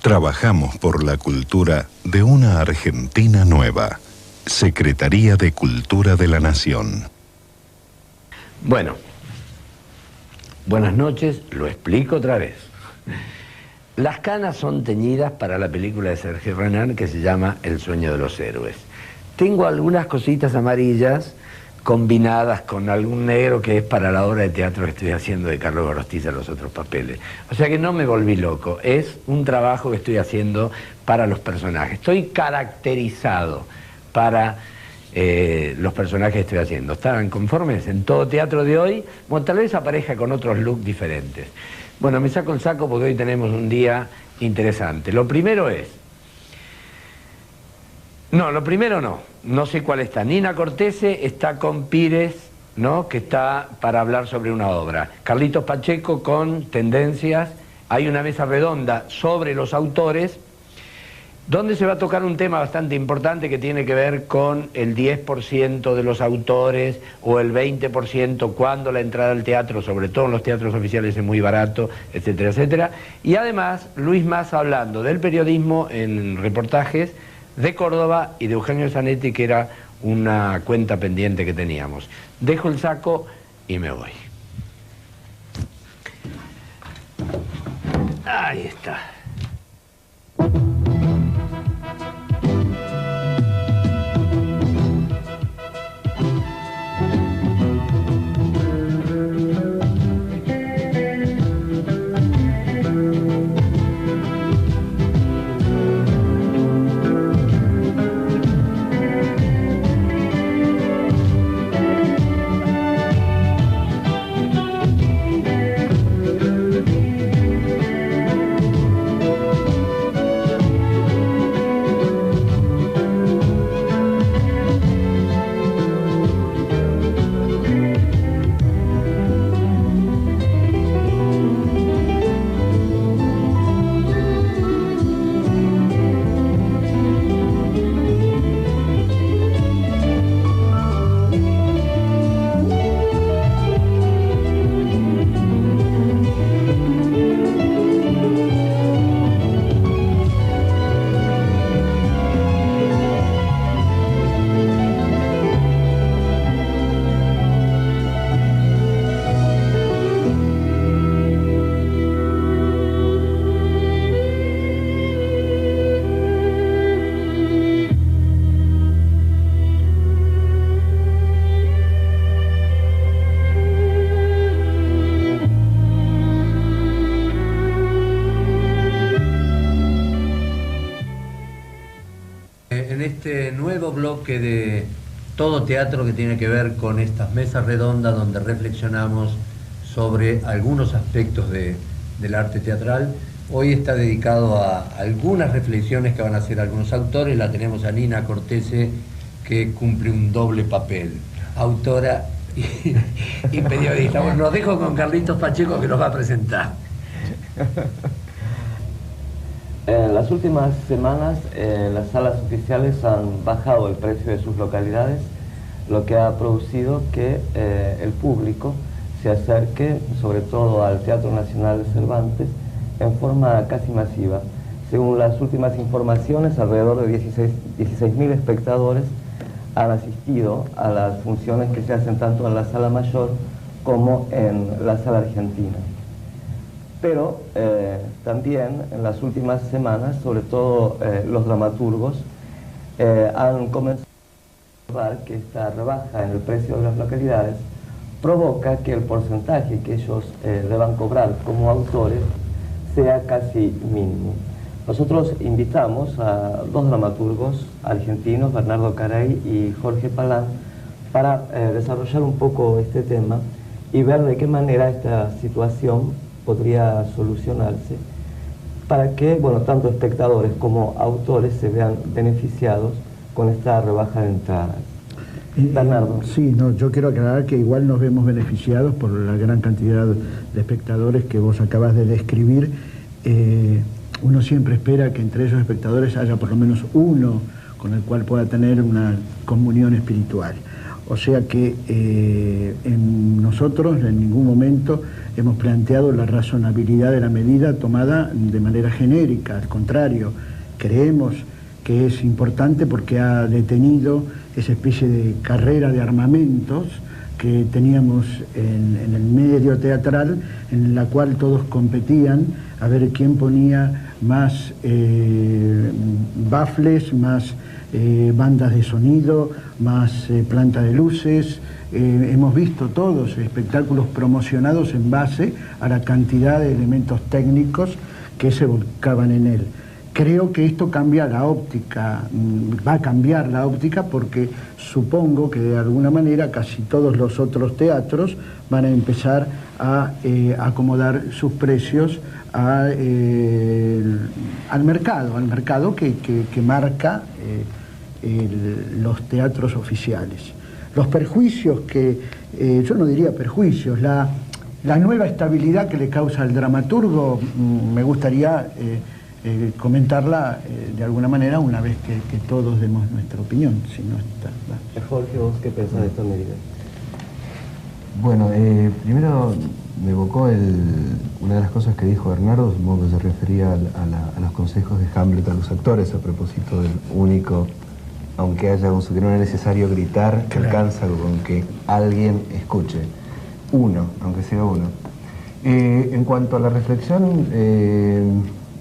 Trabajamos por la cultura de una Argentina nueva. Secretaría de Cultura de la Nación. Bueno, buenas noches, lo explico otra vez. Las canas son teñidas para la película de Sergio Renán que se llama El sueño de los héroes. Tengo algunas cositas amarillas combinadas con algún negro que es para la obra de teatro que estoy haciendo de Carlos Gorostiza, Los otros papeles. O sea que no me volví loco, es un trabajo que estoy haciendo para los personajes. Estoy caracterizado para los personajes que estoy haciendo. ¿Están conformes? En todo teatro de hoy, bueno, tal vez aparezca con otros looks diferentes. Bueno, me saco el saco porque hoy tenemos un día interesante. Lo primero es... No, lo primero no sé cuál está. Nina Cortese está con Pires, ¿no? Que está para hablar sobre una obra. Carlitos Pacheco con Tendencias. Hay una mesa redonda sobre los autores, donde se va a tocar un tema bastante importante que tiene que ver con el 10% de los autores o el 20% cuando la entrada al teatro, sobre todo en los teatros oficiales, es muy barato, etcétera, etcétera. Y además, Luis Massa hablando del periodismo en reportajes de Córdoba y de Eugenio Zanetti, que era una cuenta pendiente que teníamos. Dejo el saco y me voy. Ahí está. Este nuevo bloque de todo teatro que tiene que ver con estas mesas redondas donde reflexionamos sobre algunos aspectos del arte teatral. Hoy está dedicado a algunas reflexiones que van a hacer algunos autores. La tenemos a Nina Cortese, que cumple un doble papel, autora y periodista. Bueno, los dejo con Carlitos Pacheco, que nos va a presentar. En las últimas semanas las salas oficiales han bajado el precio de sus localidades, lo que ha producido que el público se acerque sobre todo al Teatro Nacional de Cervantes en forma casi masiva. Según las últimas informaciones, alrededor de 16.000 espectadores han asistido a las funciones que se hacen tanto en la Sala Mayor como en la Sala Argentina. Pero también en las últimas semanas, sobre todo los dramaturgos, han comenzado a observar que esta rebaja en el precio de las localidades provoca que el porcentaje que ellos deban cobrar como autores sea casi mínimo. Nosotros invitamos a dos dramaturgos argentinos, Bernardo Caray y Jorge Palán, para desarrollar un poco este tema y ver de qué manera esta situación podría solucionarse para que, bueno, tanto espectadores como autores se vean beneficiados con esta rebaja de entradas. Bernardo. Sí, no, yo quiero aclarar que igual nos vemos beneficiados por la gran cantidad de espectadores que vos acabas de describir. Uno siempre espera que entre esos espectadores haya por lo menos uno con el cual pueda tener una comunión espiritual. O sea que nosotros en ningún momento hemos planteado la razonabilidad de la medida tomada de manera genérica. Al contrario, creemos que es importante porque ha detenido esa especie de carrera de armamentos que teníamos en el medio teatral, en la cual todos competían a ver quién ponía más baffles, más bandas de sonido, más planta de luces. Hemos visto todos espectáculos promocionados en base a la cantidad de elementos técnicos que se volcaban en él. Creo que esto cambia la óptica, va a cambiar la óptica porque supongo que de alguna manera casi todos los otros teatros van a empezar a acomodar sus precios al mercado que marca los teatros oficiales. Los perjuicios yo no diría perjuicios, la nueva estabilidad que le causa al dramaturgo, me gustaría comentarla de alguna manera una vez que todos demos nuestra opinión. Si no está, Jorge, ¿vos qué pensás de esta medida? Bueno, primero me evocó una de las cosas que dijo Bernardo, supongo que se refería a los consejos de Hamlet a los actores a propósito del único, aunque haya un que no es necesario gritar, que alcanza con que alguien escuche. Uno, aunque sea uno. En cuanto a la reflexión,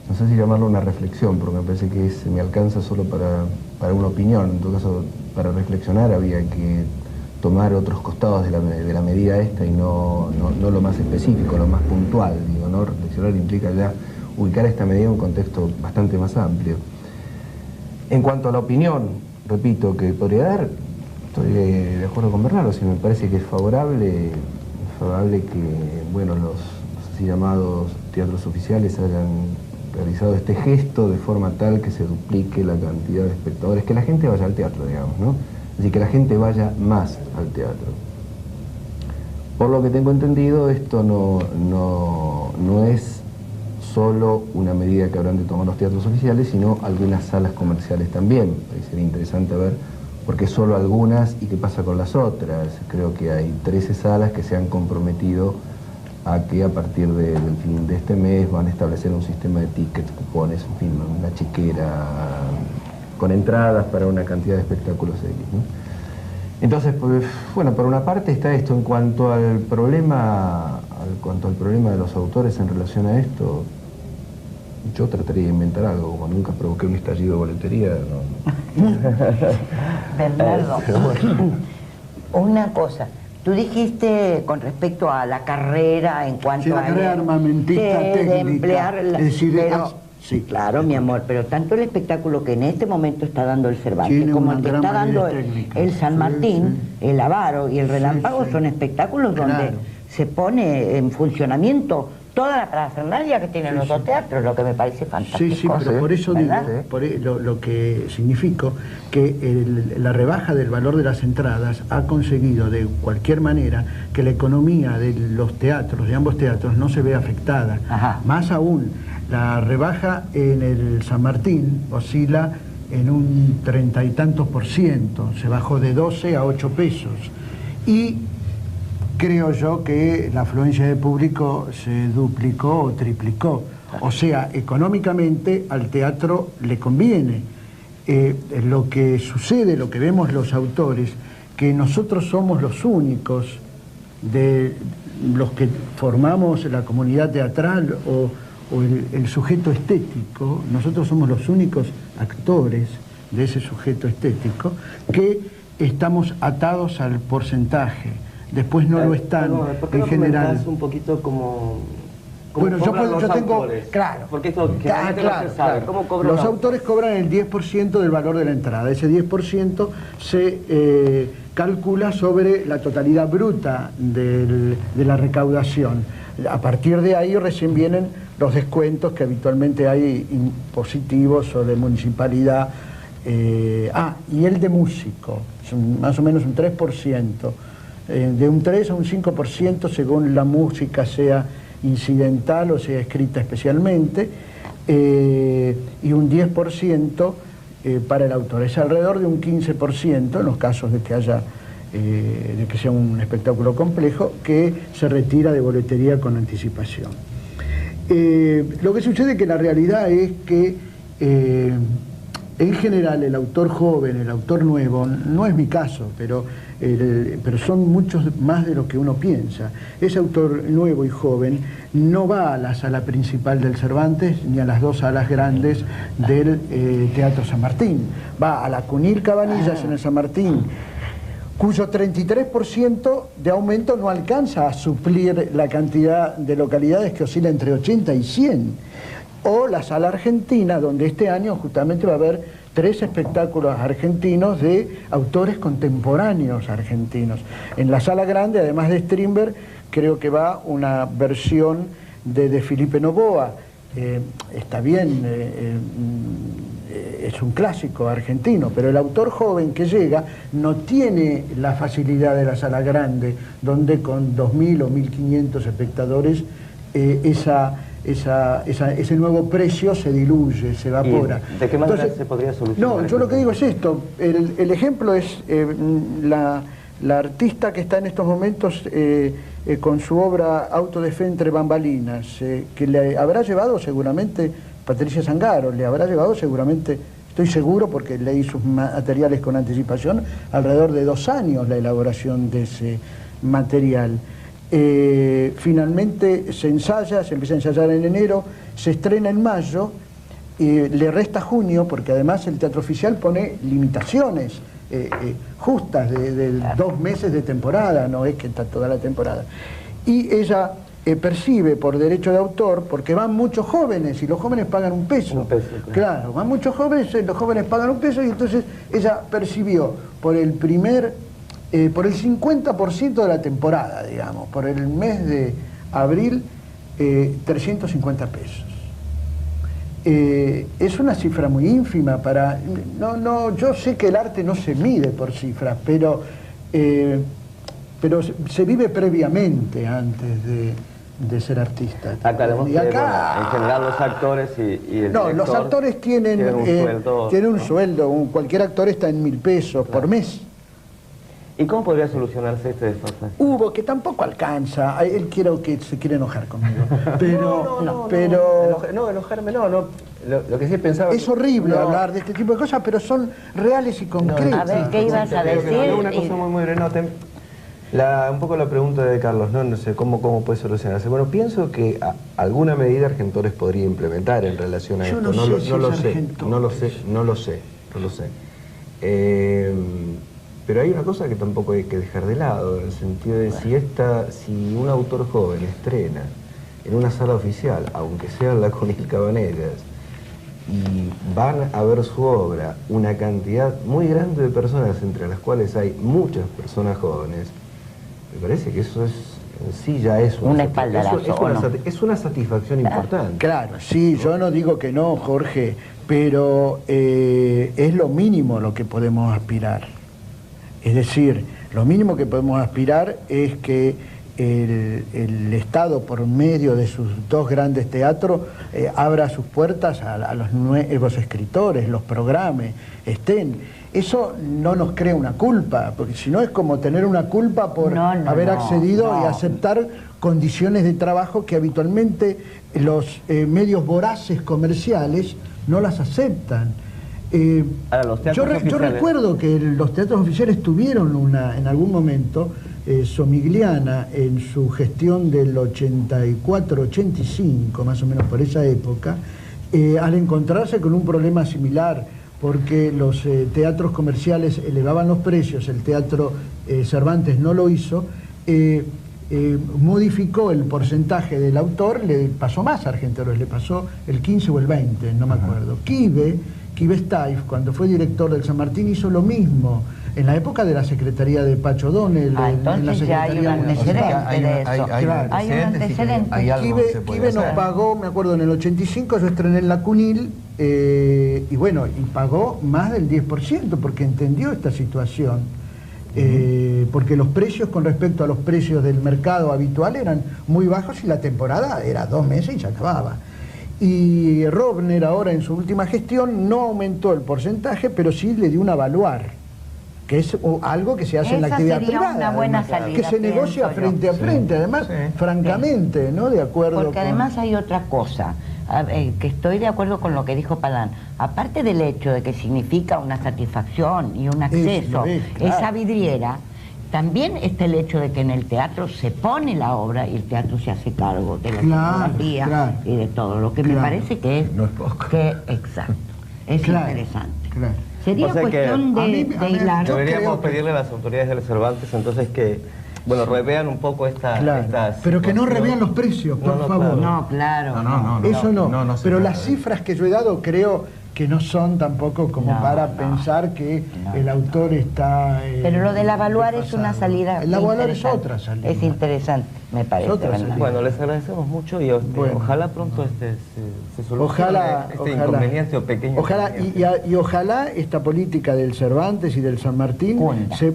no sé si llamarlo una reflexión, porque me parece que me alcanza solo para una opinión. En todo caso, para reflexionar había que tomar otros costados de la medida esta y no lo más específico, lo más puntual. Digo, ¿no? Reflexionar implica ya ubicar esta medida en un contexto bastante más amplio. En cuanto a la opinión, repito, que podría dar, estoy de acuerdo con Bernardo, si me parece que es favorable que, bueno, los así llamados teatros oficiales hayan realizado este gesto de forma tal que se duplique la cantidad de espectadores, que la gente vaya al teatro, digamos, ¿no? Es decir, que la gente vaya más al teatro. Por lo que tengo entendido, esto no es solo una medida que habrán de tomar los teatros oficiales, sino algunas salas comerciales también. Sería interesante ver por qué solo algunas y qué pasa con las otras. Creo que hay 13 salas que se han comprometido a que a partir del fin de este mes van a establecer un sistema de tickets, cupones, en fin, una chequera con entradas para una cantidad de espectáculos X, ¿no? Entonces, pues, bueno, por una parte está esto. En cuanto al problema de los autores en relación a esto, yo trataría de inventar algo, como nunca provoqué un estallido de boletería, no. Bernardo, una cosa. Tú dijiste con respecto a la carrera en cuanto la carrera armamentista técnica, de emplear es decir, sí, claro, mi amor, pero tanto el espectáculo que en este momento está dando el Cervantes como el que está dando el San Martín, el Avaro y el Relámpago son espectáculos donde se pone en funcionamiento toda la parafernalia que tienen los dos teatros, lo que me parece fantástico. Sí, pero por eso digo, lo que significa que la rebaja del valor de las entradas ha conseguido de cualquier manera que la economía de los teatros, de ambos teatros, no se vea afectada. Ajá. Más aún, la rebaja en el San Martín oscila en un 30 y tantos %, se bajó de 12 a 8 pesos. Y creo yo que la afluencia de público se duplicó o triplicó. O sea, económicamente al teatro le conviene. Lo que sucede, lo que vemos los autores, que nosotros somos los únicos de los que formamos la comunidad teatral o el sujeto estético, nosotros somos los únicos actores de ese sujeto estético que estamos atados al porcentaje. Después no lo están en general. Un poquito como bueno, yo tengo, claro, porque esto claro, no se sabe. ¿Cómo cobran los autores cobran el 10% del valor de la entrada. Ese 10% se calcula sobre la totalidad bruta de la recaudación. A partir de ahí recién vienen los descuentos que habitualmente hay impositivos o de municipalidad. Y el de músico, más o menos un 3%. De un 3 a un 5% según la música sea incidental o sea escrita especialmente, y un 10% para el autor. Es alrededor de un 15% en los casos de que haya de que sea un espectáculo complejo, que se retira de boletería con anticipación. Lo que sucede es que la realidad es que en general el autor joven, el autor nuevo, no es mi caso, pero son muchos más de lo que uno piensa. Ese autor nuevo y joven no va a la sala principal del Cervantes ni a las dos salas grandes del Teatro San Martín. Va a la Cunil Cabanillas en el San Martín, cuyo 33% de aumento no alcanza a suplir la cantidad de localidades que oscila entre 80 y 100. O la Sala Argentina, donde este año justamente va a haber 3 espectáculos argentinos de autores contemporáneos argentinos. En la Sala Grande, además de Strindberg, creo que va una versión de Felipe Noboa. Está bien, es un clásico argentino, pero el autor joven que llega no tiene la facilidad de la Sala Grande, donde con 2.000 o 1.500 espectadores ese nuevo precio se diluye, se evapora. ¿Y de qué manera se podría solucionar? No, yo lo que digo es esto, el ejemplo es la artista que está en estos momentos con su obra Autodefensa entre bambalinas, que le habrá llevado seguramente, Patricia Zangaro, le habrá llevado seguramente, estoy seguro porque leí sus materiales con anticipación, alrededor de 2 años la elaboración de ese material. Finalmente se ensaya, se empieza a ensayar en enero, se estrena en mayo, le resta junio, porque además el Teatro Oficial pone limitaciones justas de 2 meses de temporada, no es que está toda la temporada. Y ella percibe por derecho de autor, porque van muchos jóvenes y los jóvenes pagan un peso. Claro, van muchos jóvenes, los jóvenes pagan un peso, y entonces ella percibió por el 50% de la temporada, digamos, por el mes de abril, 350 pesos. Es una cifra muy ínfima para... yo sé que el arte no se mide por cifras, pero se vive previamente antes de ser artista. Aclaremos que, acá, en general los actores y el director los actores tienen un sueldo, cualquier actor está en 1.000 pesos por mes. ¿Y cómo podría solucionarse este desfase? Que tampoco alcanza. Él se quiere enojar conmigo. No, enojarme no. Lo que sí pensaba... Es horrible hablar de este tipo de cosas, pero son reales y concretas. A ver, ¿qué ibas a decir? Una cosa muy breve. Un poco la pregunta de Carlos, no sé cómo puede solucionarse. Bueno, pienso que alguna medida Argentores podría implementar en relación a esto. No lo sé. Pero hay una cosa que tampoco hay que dejar de lado, en el sentido de si un autor joven estrena en una sala oficial, aunque sea en la Cunil Cabanillas, y van a ver su obra una cantidad muy grande de personas, entre las cuales hay muchas personas jóvenes, me parece que eso sí ya es una satisfacción importante. Claro, sí, yo no digo que no, Jorge, pero es lo mínimo lo que podemos aspirar. Es decir, lo mínimo que podemos aspirar es que el Estado, por medio de sus 2 grandes teatros, abra sus puertas a los nuevos escritores, los programe, estén. Eso no nos crea una culpa, porque si no es como tener una culpa por haber accedido y aceptar condiciones de trabajo que habitualmente los medios voraces comerciales no las aceptan. Yo recuerdo que los teatros oficiales tuvieron en algún momento, Somigliana, en su gestión del 84-85, más o menos por esa época, al encontrarse con un problema similar, porque los teatros comerciales elevaban los precios, el Teatro Cervantes no lo hizo, modificó el porcentaje del autor, le pasó más a Argentores, le pasó el 15 o el 20, no me acuerdo. Quive Staif, cuando fue director del San Martín, hizo lo mismo en la época de la Secretaría de Pacho O'Donnell. Entonces ya hay un antecedente de eso. Hay un antecedente. Quive nos pagó, me acuerdo, en el 85 yo estrené en la Cunil, y pagó más del 10%, porque entendió esta situación. Porque los precios con respecto a los precios del mercado habitual eran muy bajos y la temporada era 2 meses y se acababa. Y Robner ahora en su última gestión no aumentó el porcentaje, pero sí le dio un avaluar. que es algo que se hace en la actividad privada, una buena además, salida, que se negocia frente a frente, además, francamente, ¿no? De acuerdo. Porque además hay otra cosa, que estoy de acuerdo con lo que dijo Palán. Aparte del hecho de que significa una satisfacción y un acceso, esa vidriera, también está el hecho de que en el teatro se pone la obra y el teatro se hace cargo de la fotografía y de todo, lo que me parece que es... No es poco. Exacto, es interesante. Claro. Sería cuestión de hilar. Deberíamos pedirle a las autoridades del Cervantes entonces que, bueno, revean un poco estas... Pero que no revean los precios, por favor. No, claro. Eso no. Pero las cifras que yo he dado creo que no son tampoco como para pensar que el autor está... Pero lo del evaluar es una salida. El evaluar es otra salida. Es interesante, me parece. Bueno, les agradecemos mucho y ojalá pronto se solucione este inconveniente o pequeño. Y ojalá esta política del Cervantes y del San Martín se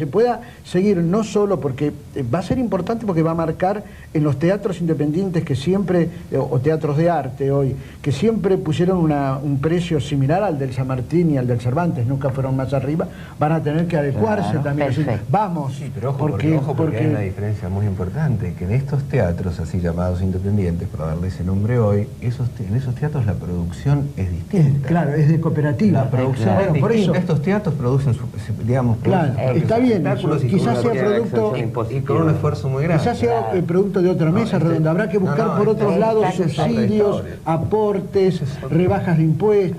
pueda seguir, no solo porque va a ser importante porque va a marcar en los teatros independientes que siempre, o teatros de arte hoy, que siempre pusieron un precio similar al del San Martín y al del Cervantes, nunca fueron más arriba, van a tener que adecuarse también. Vamos, sí, pero ojo, porque hay una diferencia muy importante, que en estos teatros así llamados independientes, para darle ese nombre hoy, en esos teatros la producción es distinta. Claro, es de cooperativa. La producción es por eso. Estos teatros producen, digamos, está bien, quizás sea producto y con un esfuerzo muy grande. Quizás sea el producto de otra mesa redonda, habrá que buscar por otros lados subsidios, aportes, rebajas de impuestos,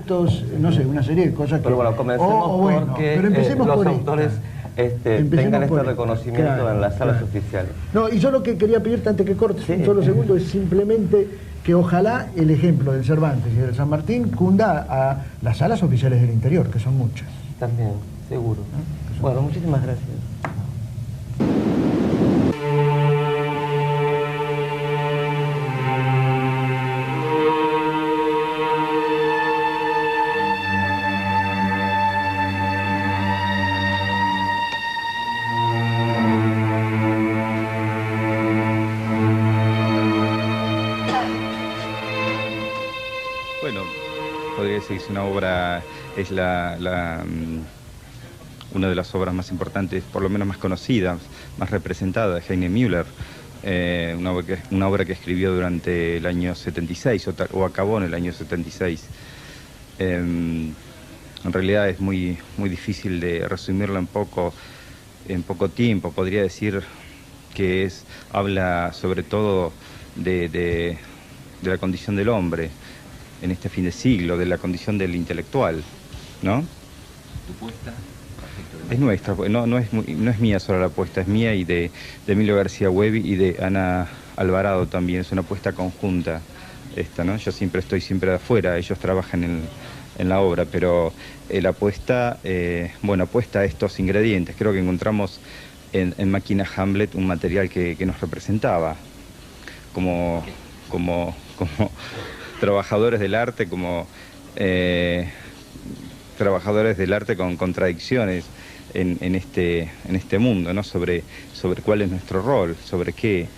no sé, una serie de cosas que... Pero bueno, comencemos porque empecemos los por autores tengan este reconocimiento en las salas oficiales. No, y yo lo que quería pedirte antes que cortes un solo segundo es simplemente que ojalá el ejemplo del Cervantes y del San Martín cunda a las salas oficiales del interior, que son muchas. También, seguro. Bueno, muchísimas gracias. Es una obra, es una de las obras más importantes, por lo menos más conocidas, más representadas, de Heine Müller, una obra que escribió durante el año 76 o acabó en el año 76. En realidad es muy difícil de resumirlo en poco tiempo. Podría decir que habla sobre todo de la condición del hombre en este fin de siglo, de la condición del intelectual, ¿no? ¿Tu puesta? Es nuestra, no es mía solo la puesta, es mía y de Emilio García Huevi y de Ana Alvarado también, es una puesta conjunta esta, ¿no? Yo estoy siempre de afuera, ellos trabajan en la obra, pero la apuesta a estos ingredientes. Creo que encontramos en Máquina Hamlet un material que nos representaba como trabajadores del arte, trabajadores del arte con contradicciones en este mundo, ¿no? Sobre cuál es nuestro rol, sobre qué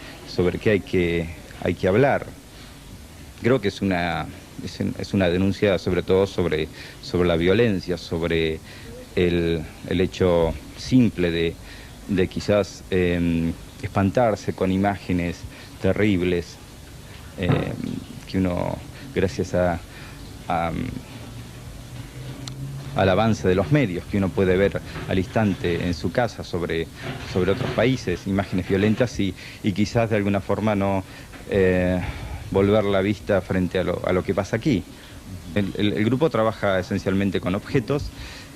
hay que hablar. Creo que es una denuncia sobre todo sobre la violencia, sobre el hecho simple de quizás espantarse con imágenes terribles que uno, gracias al avance de los medios, que uno puede ver al instante en su casa sobre otros países, imágenes violentas y quizás de alguna forma no volver la vista frente a lo que pasa aquí. El grupo trabaja esencialmente con objetos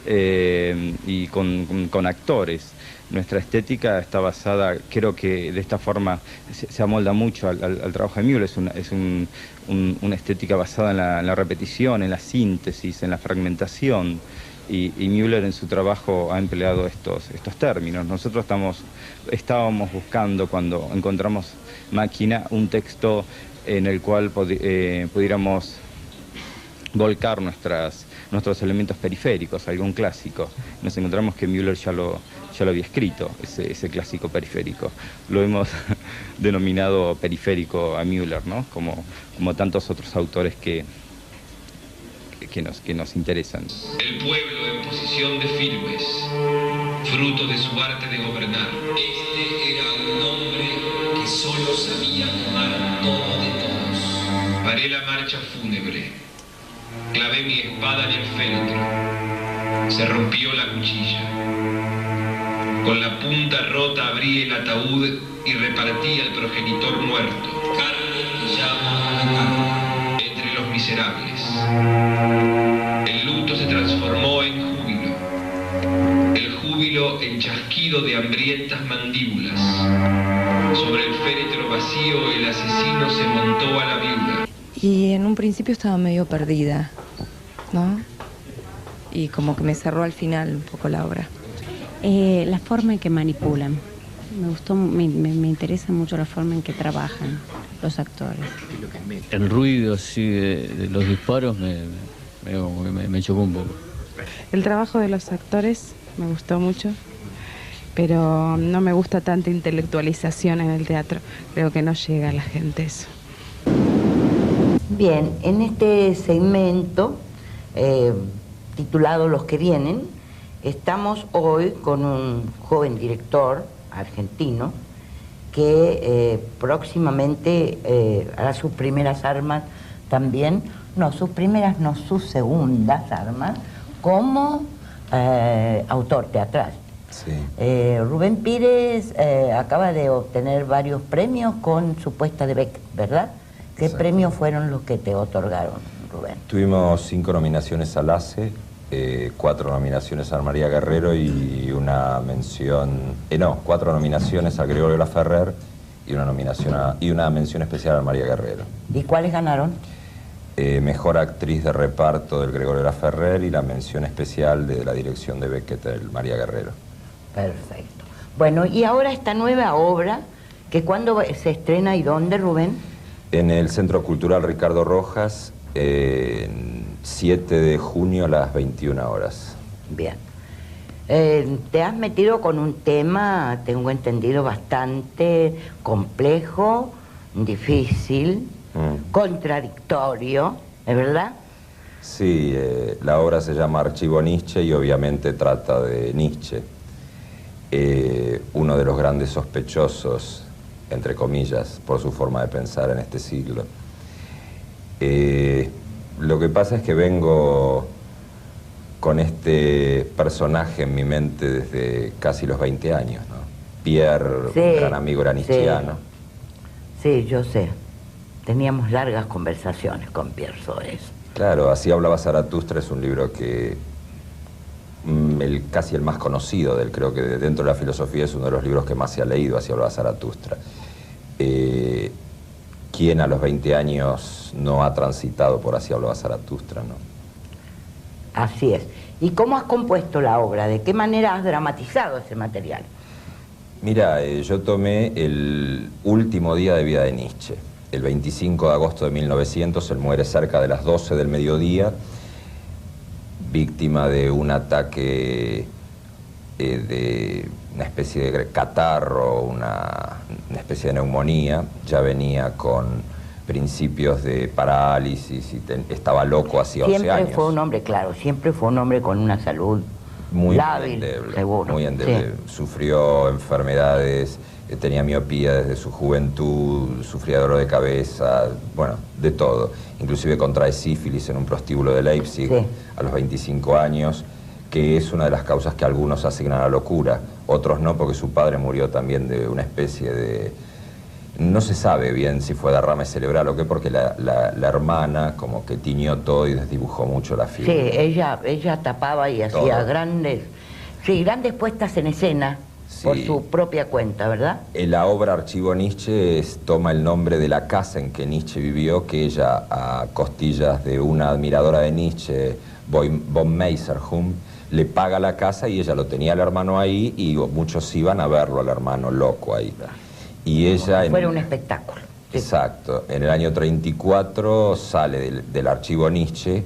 y con actores. Nuestra estética está basada, creo que de esta forma se amolda mucho al trabajo de Müller. Es una estética basada en la repetición, en la síntesis, en la fragmentación. Y Müller en su trabajo ha empleado estos términos. Nosotros estábamos buscando, cuando encontramos Máquina, un texto en el cual pudiéramos volcar nuestros elementos periféricos, algún clásico. Nos encontramos que Müller ya lo había escrito, ese clásico periférico. Lo hemos denominado periférico a Müller, ¿no? Como tantos otros autores que que nos interesan. El pueblo en posición de firmes, fruto de su arte de gobernar. Este era un hombre que solo sabía tomar todo de todos. Paré la marcha fúnebre, clavé mi espada en el féretro, se rompió la cuchilla. Con la punta rota abrí el ataúd y repartí al progenitor muerto. Carne que llama a la carne. Entre los miserables. El luto se transformó en júbilo. El júbilo en chasquido de hambrientas mandíbulas. Sobre el féretro vacío el asesino se montó a la viuda. Y en un principio estaba medio perdida, ¿no? Y como que me cerró al final un poco la obra. La forma en que manipulan. Me gustó, me interesa mucho la forma en que trabajan los actores. El ruido sí, de los disparos me chocó un poco. El trabajo de los actores me gustó mucho, pero no me gusta tanta intelectualización en el teatro. Creo que no llega a la gente eso. Bien, en este segmento titulado Los que vienen, estamos hoy con un joven director argentino que próximamente hará sus primeras armas también, no, sus primeras no, sus segundas armas como autor teatral. Sí. Rubén Pires acaba de obtener varios premios con su puesta de Beck, ¿verdad? ¿Qué Exacto. premios fueron los que te otorgaron, Rubén? Tuvimos 5 nominaciones al ACE, 4 nominaciones a María Guerrero y una mención... 4 nominaciones a Gregorio Laferrer y una mención especial a María Guerrero. ¿Y cuáles ganaron? Mejor actriz de reparto del Gregorio Laferrer y la mención especial de la dirección de Beckett del María Guerrero. Perfecto. Bueno, y ahora esta nueva obra, que ¿cuándo se estrena y dónde, Rubén? En el Centro Cultural Ricardo Rojas, 7 de junio a las 21 horas. Bien. Te has metido con un tema, tengo entendido, bastante complejo, difícil, contradictorio, ¿es verdad? Sí, la obra se llama Archivo Nietzsche y obviamente trata de Nietzsche, uno de los grandes sospechosos, entre comillas, por su forma de pensar en este siglo. Lo que pasa es que vengo con este personaje en mi mente desde casi los 20 años, ¿no? Pierre, Sí, un gran amigo, era nietzscheano. Sí, yo sé. Teníamos largas conversaciones con Pierre sobre eso. Claro, Así hablaba Zaratustra es un libro que casi el más conocido del, creo que dentro de la filosofía es uno de los libros que más se ha leído, Así hablaba Zaratustra. ¿Quién a los 20 años no ha transitado por Así hablaba Zaratustra, no? Así es. ¿Y cómo has compuesto la obra? ¿De qué manera has dramatizado ese material? Mira, yo tomé el último día de vida de Nietzsche. El 25 de agosto de 1900, él muere cerca de las 12 del mediodía, víctima de un ataque de una especie de catarro, una especie de neumonía. Ya venía con principios de parálisis y estaba loco hacía 11 años. Siempre fue un hombre, claro, siempre fue un hombre con una salud muy lábil, endeble, seguro. muy endeble. Sí. Sufrió enfermedades, tenía miopía desde su juventud, sufría dolor de cabeza, bueno, de todo. Inclusive contrae sífilis en un prostíbulo de Leipzig, sí, a los 25 años, que es una de las causas que algunos asignan a la locura. Otros no, porque su padre murió también de una especie de... No se sabe bien si fue derrame cerebral o qué, porque la hermana como que tiñó todo y desdibujó mucho la figura. Sí, ella tapaba y hacía grandes puestas en escena, sí, por su propia cuenta, ¿verdad? La obra Archivo Nietzsche toma el nombre de la casa en que Nietzsche vivió, que ella, a costillas de una admiradora de Nietzsche, von Meiserhum, le paga la casa y ella lo tenía al hermano ahí y muchos iban a verlo al hermano loco ahí. Y ella... Fuera un espectáculo. Exacto. En el año 34 sale del archivo Nietzsche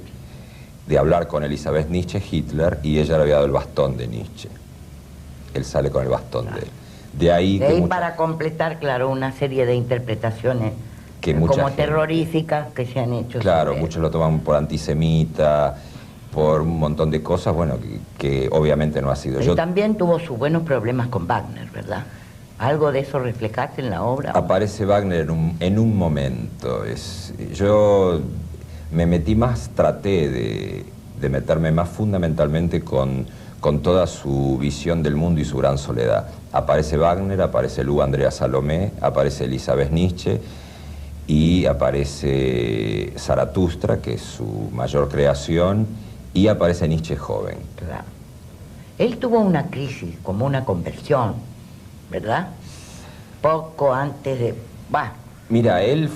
de hablar con Elisabeth Nietzsche, Hitler, y ella le había dado el bastón de Nietzsche. Él sale con el bastón de él. De ahí para completar, claro, una serie de interpretaciones que mucha como gente, terroríficas que se han hecho. claro, muchos lo toman por antisemita, por un montón de cosas, bueno, que obviamente no ha sido. Él también tuvo sus buenos problemas con Wagner, ¿verdad? ¿Algo de eso reflejaste en la obra? Aparece Wagner en un momento. Yo me metí más, traté de meterme más fundamentalmente con toda su visión del mundo y su gran soledad. Aparece Wagner, aparece Lu Andrea Salomé, aparece Elizabeth Nietzsche y aparece Zaratustra, que es su mayor creación, y aparece Nietzsche joven. Claro. Él tuvo una crisis, como una conversión, ¿verdad? Poco antes de... Mira, él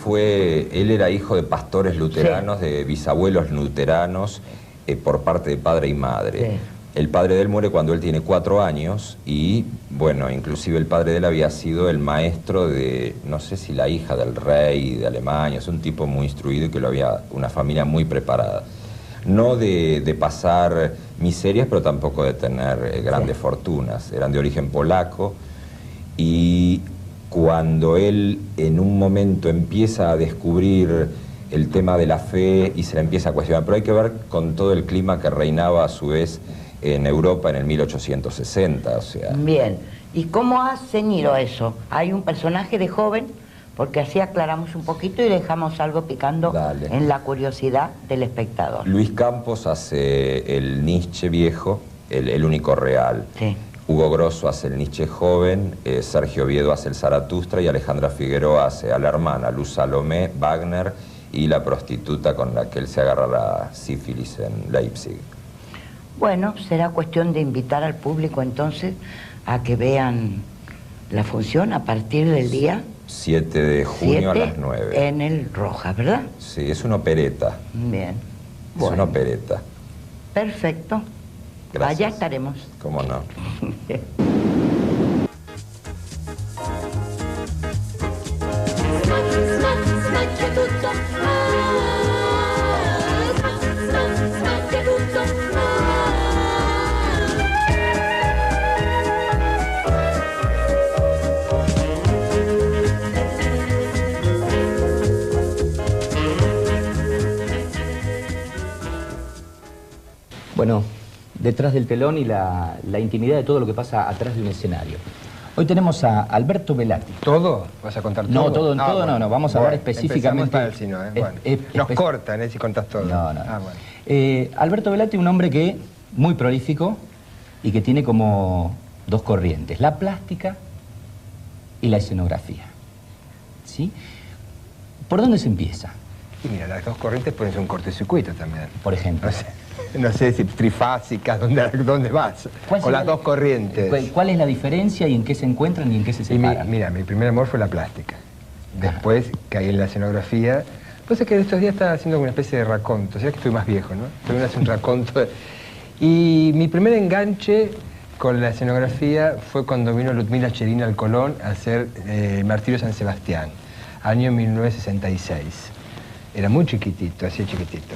era hijo de pastores luteranos, sí, de bisabuelos luteranos, por parte de padre y madre. Sí. El padre de él muere cuando él tiene 4 años y, bueno, inclusive el padre de él había sido el maestro de, no sé si la hija del rey de Alemania, es un tipo muy instruido y que lo había una familia muy preparada. No de pasar miserias, pero tampoco de tener grandes fortunas. Eran de origen polaco y cuando él en un momento empieza a descubrir el tema de la fe y se la empieza a cuestionar, pero hay que ver con todo el clima que reinaba a su vez en Europa en el 1860, o sea... Bien, ¿y cómo ha ceñido eso? Hay un personaje de joven, porque así aclaramos un poquito y dejamos algo picando en la curiosidad del espectador. Luis Campos hace el Nietzsche viejo, el único real. Sí. Hugo Grosso hace el Nietzsche joven, Sergio Oviedo hace el Zaratustra y Alejandra Figueroa hace a la hermana Luz Salomé, Wagner y la prostituta con la que él se agarra la sífilis en Leipzig. Bueno, será cuestión de invitar al público entonces a que vean la función a partir del día 7 de junio a las 9. En el Rojas, ¿verdad? Sí, es una opereta. Bien. Es una opereta. Perfecto. Gracias. Allá estaremos. ¿Cómo no? Bueno, detrás del telón y la intimidad de todo lo que pasa atrás de un escenario. Hoy tenemos a Alberto Velati. ¿Todo? ¿Vas a contar todo? No, todo, no. Vamos a hablar específicamente... Nos cortan, si contás todo. No. Bueno. Alberto Velati, un hombre que muy prolífico y que tiene como dos corrientes, la plástica y la escenografía. ¿Sí? ¿Por dónde se empieza? Y mira, las dos corrientes pueden ser un cortocircuito también. Por ejemplo. No sé si trifásicas, ¿dónde vas? Con las dos corrientes. ¿Cuál es la diferencia y en qué se encuentran y en qué se separan? Mira, mi primer amor fue la plástica. Después caí en la escenografía. Pues es que estos días estaba haciendo una especie de raconto. O sea que estoy más viejo, ¿no? Estoy haciendo un raconto. Y mi primer enganche con la escenografía fue cuando vino Ludmila Cherina al Colón a hacer Martirio San Sebastián, año 1966. Era muy chiquitito, así chiquitito.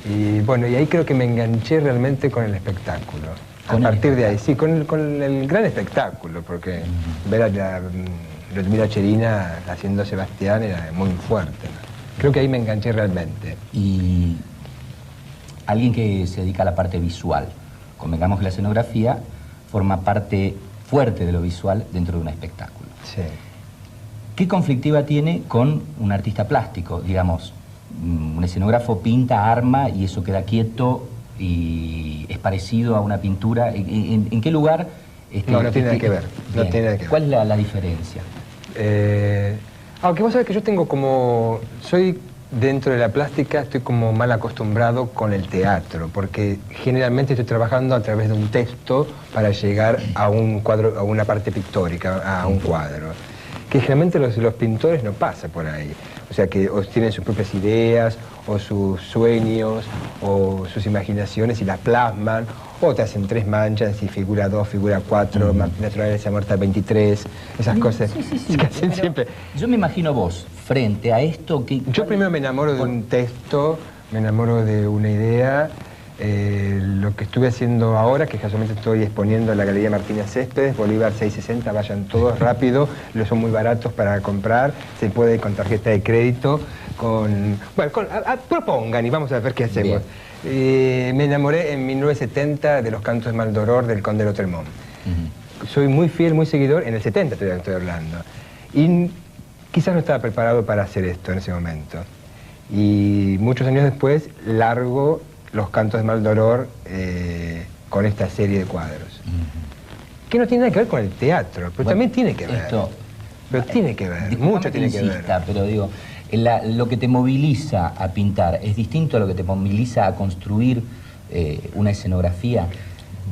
Y bueno, y ahí creo que me enganché realmente con el espectáculo. A partir de ahí, sí, con el gran espectáculo, porque ver a Ludmila Cherina haciendo Sebastián era muy fuerte, ¿no? Creo que ahí me enganché realmente. Y alguien que se dedica a la parte visual, convengamos que la escenografía forma parte fuerte de lo visual dentro de un espectáculo. Sí. ¿Qué conflictiva tiene con un artista plástico, digamos? Un escenógrafo pinta, arma y eso queda quieto y es parecido a una pintura. ¿En qué lugar? No tiene nada que ver. No tiene nada que ver. ¿Cuál es la diferencia? Aunque vos sabés que yo tengo como... Soy dentro de la plástica, estoy como mal acostumbrado con el teatro, porque generalmente estoy trabajando a través de un texto para llegar a un cuadro, a una parte pictórica, a un cuadro. Que generalmente los pintores no pasan por ahí. O sea, que o tienen sus propias ideas, o sus sueños, o sus imaginaciones y las plasman, o te hacen 3 manchas y figura 2, figura 4, naturaleza muerta 23, esas cosas que hacen siempre. Yo me imagino vos, frente a esto que... Yo primero me enamoro de un texto, me enamoro de una idea, Lo que estuve haciendo ahora, que casualmente estoy exponiendo en la Galería Martínez Céspedes, Bolívar 660, vayan todos rápido, los son muy baratos para comprar, se puede con tarjeta de crédito, propongan y vamos a ver qué hacemos. Me enamoré en 1970 de los cantos de Maldoror del Conde de Lautremont. Soy muy fiel, muy seguidor, en el 70 estoy hablando. Y quizás no estaba preparado para hacer esto en ese momento. Y muchos años después largo los cantos de Maldoror con esta serie de cuadros. Que no tiene nada que ver con el teatro, pero también tiene que ver. Pero tiene que ver, mucho tiene que ver. Pero digo, lo que te moviliza a pintar es distinto a lo que te moviliza a construir una escenografía.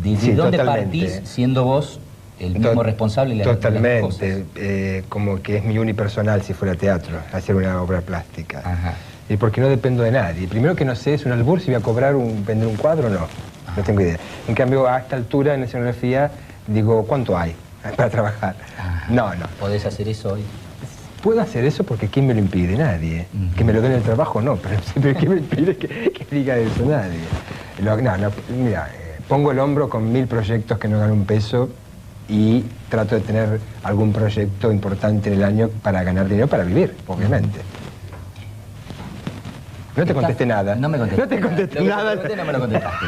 ¿Desde dónde partís siendo vos el mismo responsable? Totalmente, como que es mi unipersonal si fuera teatro, hacer una obra plástica. Ajá. Y porque no dependo de nadie. Primero que no sé, es un albur si voy a cobrar vender un cuadro o no. Ajá. No tengo idea. En cambio, a esta altura en la escenografía, digo, ¿cuánto hay para trabajar? Ajá. No. ¿Podés hacer eso hoy? Puedo hacer eso porque ¿quién me lo impide? Nadie. Que me lo den el trabajo, no. Pero ¿quién me impide que diga eso? Nadie. Mira, pongo el hombro con 1000 proyectos que no ganan un peso y trato de tener algún proyecto importante en el año para ganar dinero, para vivir, obviamente. No te contesté nada. No me contesté. No te contesté nada. No me lo contestaste.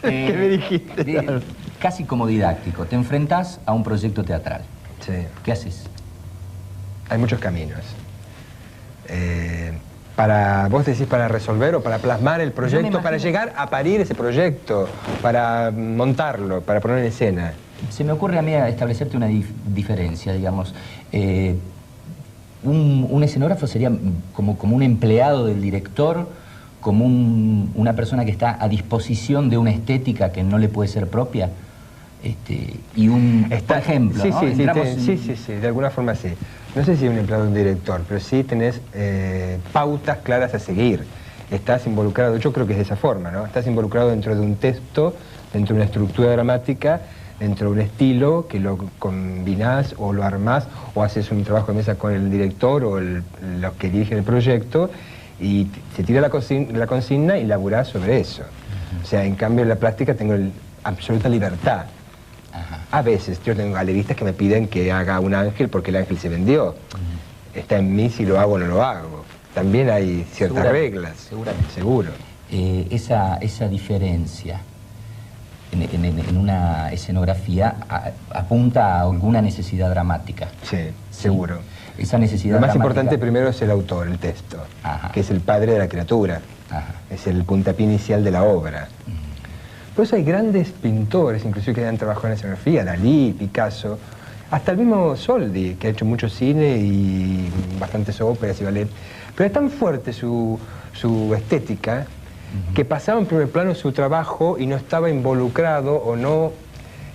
¿Qué me dijiste? Casi como didáctico. Te enfrentás a un proyecto teatral. Sí. ¿Qué haces? Hay muchos caminos. ¿Vos decís para resolver o para plasmar el proyecto, para llegar a parir ese proyecto, para montarlo, para poner en escena? Se me ocurre a mí establecerte una diferencia, digamos. Un escenógrafo sería como un empleado del director, como una persona que está a disposición de una estética que no le puede ser propia. Por ejemplo, sí, ¿no? Sí, de alguna forma sí. No sé si es un empleado de un director, pero sí tenés pautas claras a seguir. Estás involucrado, yo creo que es de esa forma, ¿no? Estás involucrado dentro de un texto, dentro de una estructura dramática, dentro de un estilo que lo combinás o lo armás o haces un trabajo de mesa con el director o los que dirigen el proyecto y se tira la consigna y laburás sobre eso. O sea, en cambio en la plástica tengo absoluta libertad. A veces yo tengo galeristas que me piden que haga un ángel porque el ángel se vendió. Está en mí si lo hago o no lo hago. También hay ciertas reglas. Seguramente. Seguro. Esa diferencia en una escenografía apunta a alguna necesidad dramática. Sí, seguro. Esa necesidad Lo más dramática... importante primero es el autor, el texto, que es el padre de la criatura. Es el puntapié inicial de la obra. Por eso hay grandes pintores, inclusive que han trabajado en escenografía, Dalí, Picasso, hasta el mismo Soldi, que ha hecho mucho cine y bastantes óperas y ballet. Pero es tan fuerte su estética que pasaba en primer plano su trabajo y no estaba involucrado o no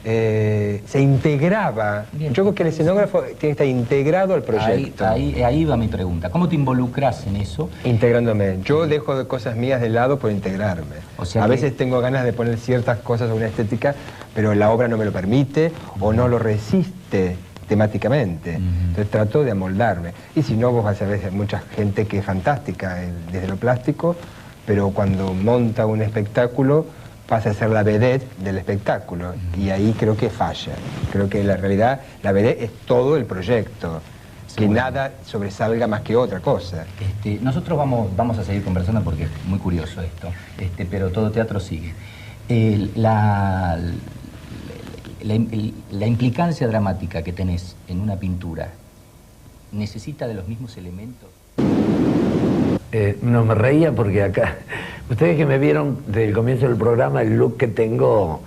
se integraba. Bien. Yo creo que el escenógrafo tiene que estar integrado al proyecto. Ahí va mi pregunta. ¿Cómo te involucras en eso? Integrándome. Yo dejo cosas mías de lado por integrarme. O sea a veces tengo ganas de poner ciertas cosas a una estética, pero la obra no me lo permite o no lo resiste temáticamente. Entonces trato de amoldarme. Y si no, vos vas a ver mucha gente que es fantástica desde lo plástico, pero cuando monta un espectáculo pasa a ser la vedette del espectáculo y ahí creo que falla. Creo que la realidad, la vedette es todo el proyecto, que nada sobresalga más que otra cosa. Nosotros vamos a seguir conversando porque es muy curioso esto, pero todo teatro sigue. La implicancia dramática que tenés en una pintura necesita de los mismos elementos. No, me reía porque acá, ustedes que me vieron desde el comienzo del programa, el look que tengo,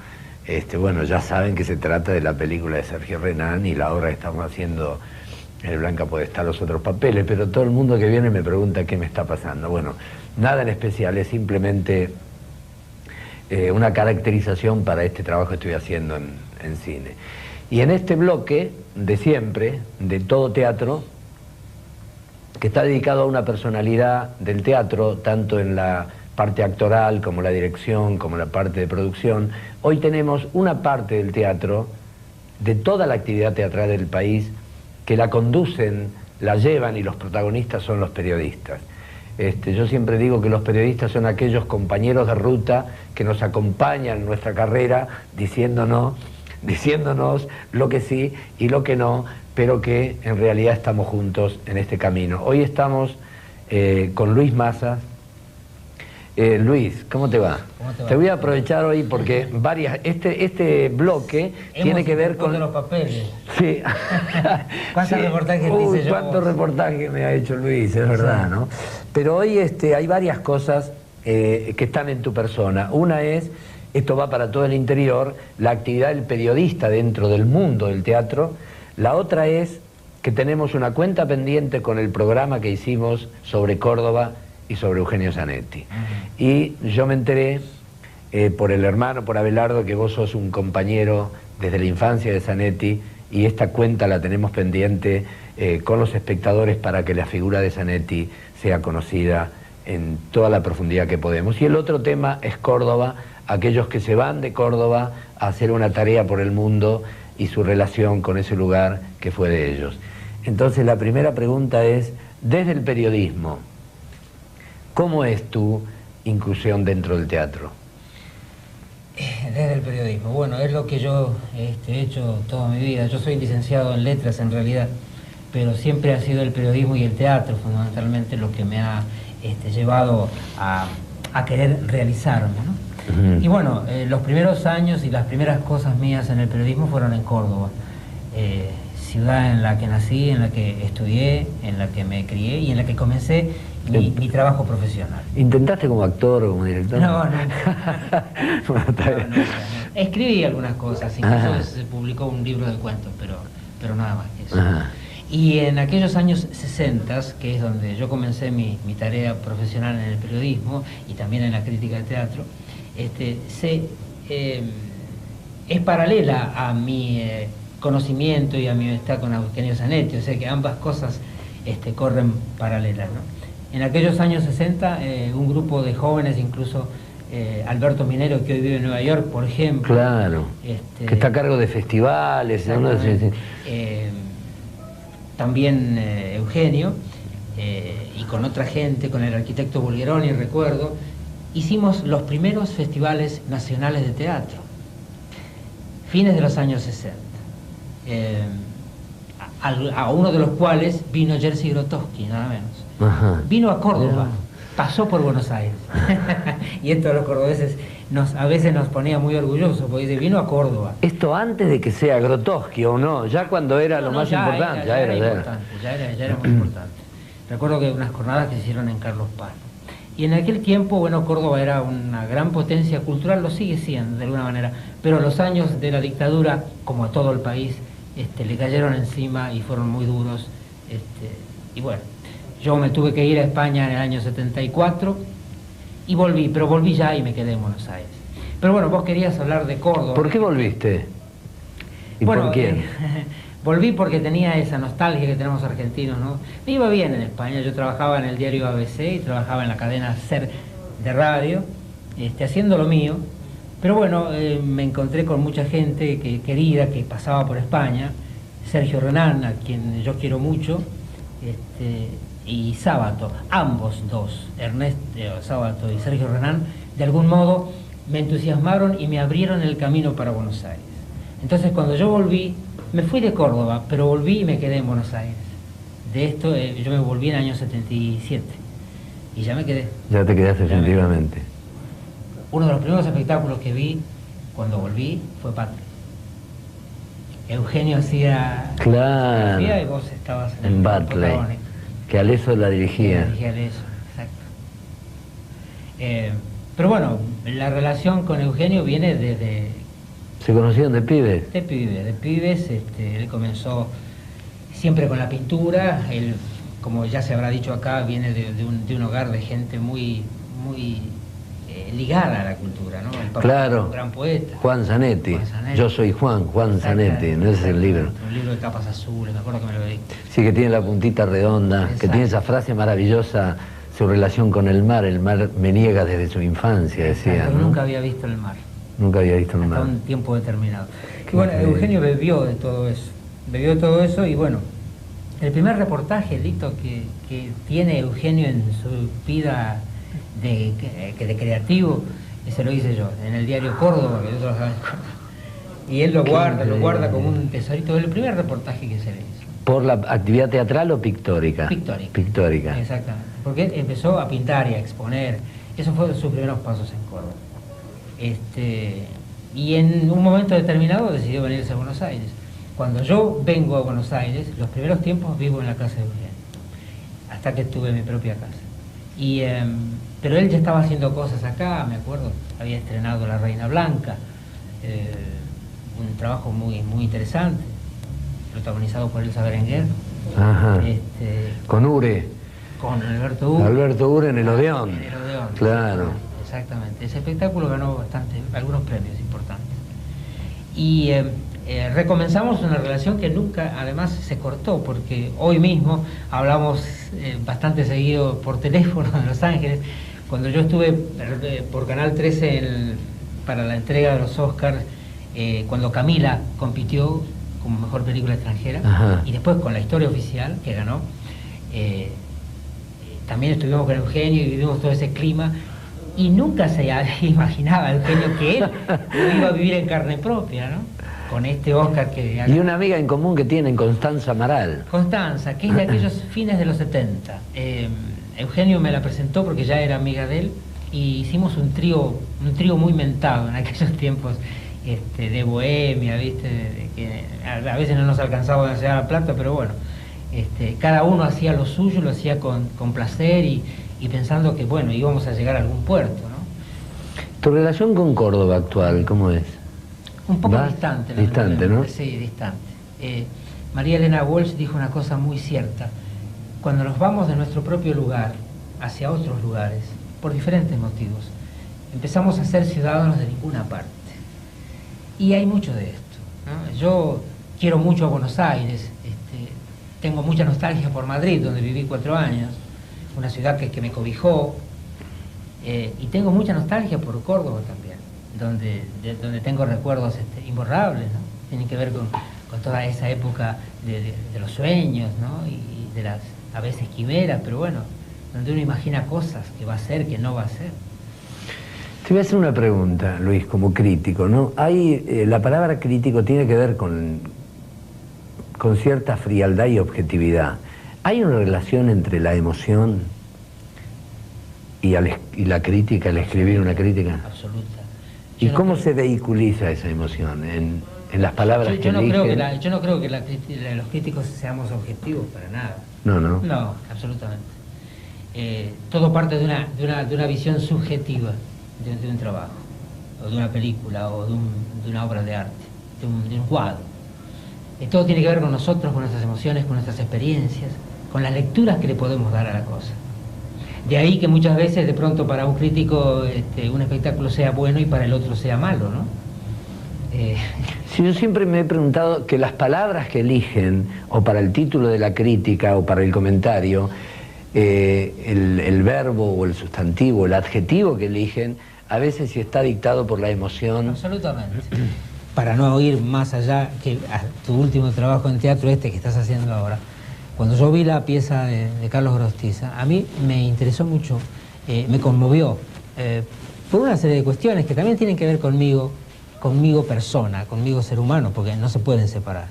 bueno, ya saben que se trata de la película de Sergio Renán y la obra que estamos haciendo en el Blanca Podestá, los otros papeles, pero todo el mundo que viene me pregunta qué me está pasando. Bueno, nada en especial, es simplemente una caracterización para este trabajo que estoy haciendo en cine. Y en este bloque de siempre, de todo teatro, que está dedicado a una personalidad del teatro, tanto en la parte actoral como la dirección, como la parte de producción. Hoy tenemos una parte del teatro, de toda la actividad teatral del país, que la conducen, la llevan y los protagonistas son los periodistas. Yo siempre digo que los periodistas son aquellos compañeros de ruta que nos acompañan en nuestra carrera diciéndonos lo que sí y lo que no, pero que en realidad estamos juntos en este camino. Hoy estamos con Luis Mazas. Luis, ¿cómo te va? Te voy a aprovechar hoy porque este bloque tiene que ver con los papeles. Sí. ¿Cuántos reportajes te hice yo? ¿Cuántos reportajes me ha hecho Luis? Es verdad, ¿no? Pero hoy hay varias cosas que están en tu persona. Una es, esto va para todo el interior, la actividad del periodista dentro del mundo del teatro. La otra es que tenemos una cuenta pendiente con el programa que hicimos sobre Córdoba y sobre Eugenio Zanetti. Y yo me enteré por el hermano, por Abelardo, que vos sos un compañero desde la infancia de Zanetti, y esta cuenta la tenemos pendiente con los espectadores para que la figura de Zanetti sea conocida en toda la profundidad que podemos. Y el otro tema es Córdoba, aquellos que se van de Córdoba a hacer una tarea por el mundo y su relación con ese lugar que fue de ellos. Entonces la primera pregunta es, desde el periodismo, ¿cómo es tu inclusión dentro del teatro? Desde el periodismo, bueno, es lo que yo he hecho toda mi vida. Yo soy licenciado en letras en realidad, pero siempre ha sido el periodismo y el teatro fundamentalmente lo que me ha llevado a querer realizarme, ¿no? Y bueno, los primeros años y las primeras cosas mías en el periodismo fueron en Córdoba, ciudad en la que nací, en la que estudié, en la que me crié y en la que comencé mi trabajo profesional. ¿Intentaste como actor o como director? No. Escribí algunas cosas, incluso se publicó un libro de cuentos, pero nada más que eso. Y en aquellos años 60, que es donde yo comencé mi tarea profesional en el periodismo y también en la crítica de teatro, es paralela a mi conocimiento y a mi amistad con Eugenio Zanetti, o sea que ambas cosas corren paralelas, ¿no? En aquellos años 60, un grupo de jóvenes, incluso Alberto Minero, que hoy vive en Nueva York, por ejemplo. Claro, que está a cargo de festivales, ¿no? También Eugenio, y con otra gente, con el arquitecto Bulgeroni, recuerdo, hicimos los primeros festivales nacionales de teatro, fines de los años 60. A uno de los cuales vino Jerzy Grotowski, nada menos. Vino a Córdoba, pasó por Buenos Aires. Y esto a los cordobeses a veces nos ponía muy orgullosos, porque dice, vino a Córdoba. ¿Esto antes de que sea Grotowski o no? ¿Ya cuando era lo más importante? Ya era muy importante. Recuerdo que unas jornadas que se hicieron en Carlos Paz. Y en aquel tiempo, bueno, Córdoba era una gran potencia cultural, lo sigue siendo de alguna manera, pero los años de la dictadura, como a todo el país, le cayeron encima y fueron muy duros. Y bueno, yo me tuve que ir a España en el año 74 y volví, pero volví ya y me quedé en Buenos Aires. Pero bueno, vos querías hablar de Córdoba. ¿Por qué volviste? ¿Y bueno, por quién? Volví porque tenía esa nostalgia que tenemos argentinos, ¿no? Me iba bien en España, yo trabajaba en el diario ABC y trabajaba en la cadena SER de radio, haciendo lo mío. Pero bueno, me encontré con mucha gente querida que pasaba por España, Sergio Renán, a quien yo quiero mucho, y Sábato, ambos dos, Ernesto Sábato y Sergio Renán, de algún modo me entusiasmaron y me abrieron el camino para Buenos Aires. Entonces cuando yo volví, me fui de Córdoba, pero volví y me quedé en Buenos Aires. De esto yo me volví en el año 77 y ya me quedé. Ya te quedaste definitivamente. Uno de los primeros espectáculos que vi cuando volví fue Patria. Eugenio hacía... Claro. Y vos estabas en Batley, que Aleso la dirigía. Dirigía Aleso, exacto. Pero bueno, la relación con Eugenio viene desde... ¿Se conocieron de pibes? De pibes. Él comenzó siempre con la pintura. Él, como ya se habrá dicho acá, viene de un hogar de gente muy ligada a la cultura, ¿no? El papá, claro, un gran poeta. Juan Zanetti. Yo soy Juan Zanetti, no es el libro. Un libro de tapas azules, me acuerdo que me lo leí. Sí, que tiene la puntita redonda, exacto, que tiene esa frase maravillosa, su relación con el mar me niega desde su infancia, decía, ¿no? Nunca había visto el mar. Nunca había visto el mar. Hasta un tiempo determinado. Y bueno, Eugenio bebió de todo eso y bueno, El primer reportaje, Lito, que tiene Eugenio en su vida de creativo, se lo hice yo, en el diario Córdoba, que yo trabajaba en Córdoba. Y él lo guarda como un tesorito. El primer reportaje que se le hizo. ¿Por la actividad teatral o pictórica? Pictórica. Pictórica. Exactamente. Porque él empezó a pintar y a exponer. Esos fueron sus primeros pasos en Córdoba. Y en un momento determinado decidió venirse a Buenos Aires. Cuando yo vengo a Buenos Aires, los primeros tiempos vivo en la casa de Eugenio, hasta que tuve mi propia casa. Pero él ya estaba haciendo cosas acá, me acuerdo, había estrenado La Reina Blanca, un trabajo muy, muy interesante, protagonizado por Elsa Berenguer. Ajá. Con Ure. Con Alberto Ure. Alberto Ure en el Odeón. En el Odeón. Claro. Exactamente. Ese espectáculo ganó algunos premios importantes. Y recomenzamos una relación que nunca, además, se cortó, porque hoy mismo hablamos bastante seguido por teléfono en Los Ángeles. Cuando yo estuve por Canal 13 para la entrega de los Oscars, cuando Camila compitió como mejor película extranjera, ajá, y después con La Historia Oficial, que ganó, también estuvimos con Eugenio y vivimos todo ese clima, y nunca se imaginaba Eugenio que él iba a vivir en carne propia, ¿no? Con este Oscar que... Y una amiga en común que tienen, Constanza Amaral. Constanza, que es de aquellos fines de los 70. Eugenio me la presentó porque ya era amiga de él, y hicimos un trío muy mentado en aquellos tiempos, de bohemia, ¿viste? Que a veces no nos alcanzaba a hacer la plata, pero bueno, cada uno hacía lo suyo, lo hacía con placer y pensando que, bueno, íbamos a llegar a algún puerto, ¿no? ¿Tu relación con Córdoba actual, cómo es? Un poco distante. Distante, ¿no? Sí, distante. María Elena Walsh dijo una cosa muy cierta. Cuando nos vamos de nuestro propio lugar hacia otros lugares, por diferentes motivos, empezamos a ser ciudadanos de ninguna parte. Y hay mucho de esto, ¿no? Yo quiero mucho a Buenos Aires, tengo mucha nostalgia por Madrid, donde viví 4 años, una ciudad que me cobijó, y tengo mucha nostalgia por Córdoba también, donde tengo recuerdos imborrables, ¿no? Tienen que ver con toda esa época de los sueños, ¿no? Y de las a veces quimeras, pero bueno, donde uno imagina cosas que va a ser, que no va a ser. Te voy a hacer una pregunta, Luis, como crítico, ¿no? La palabra crítico tiene que ver con cierta frialdad y objetividad. ¿Hay una relación entre la emoción y la crítica, el escribir una crítica? Absoluta. ¿Y cómo se vehiculiza esa emoción? ¿En las palabras que eligen? Yo no creo que los críticos seamos objetivos para nada. No. No, absolutamente. Todo parte de una visión subjetiva de un trabajo, o de una película, o de una obra de arte, de un cuadro. Todo tiene que ver con nosotros, con nuestras emociones, con nuestras experiencias, con las lecturas que le podemos dar a la cosa. De ahí que muchas veces de pronto para un crítico un espectáculo sea bueno y para el otro sea malo, ¿no? Sí, yo siempre me he preguntado que las palabras que eligen, o para el título de la crítica o para el comentario, el verbo o el sustantivo, el adjetivo que eligen, a veces sí está dictado por la emoción. Absolutamente. Para no ir más allá que a tu último trabajo en teatro que estás haciendo ahora, cuando yo vi la pieza de Carlos Gorostiza, a mí me interesó mucho, me conmovió, por una serie de cuestiones que también tienen que ver conmigo persona, conmigo ser humano, porque no se pueden separar.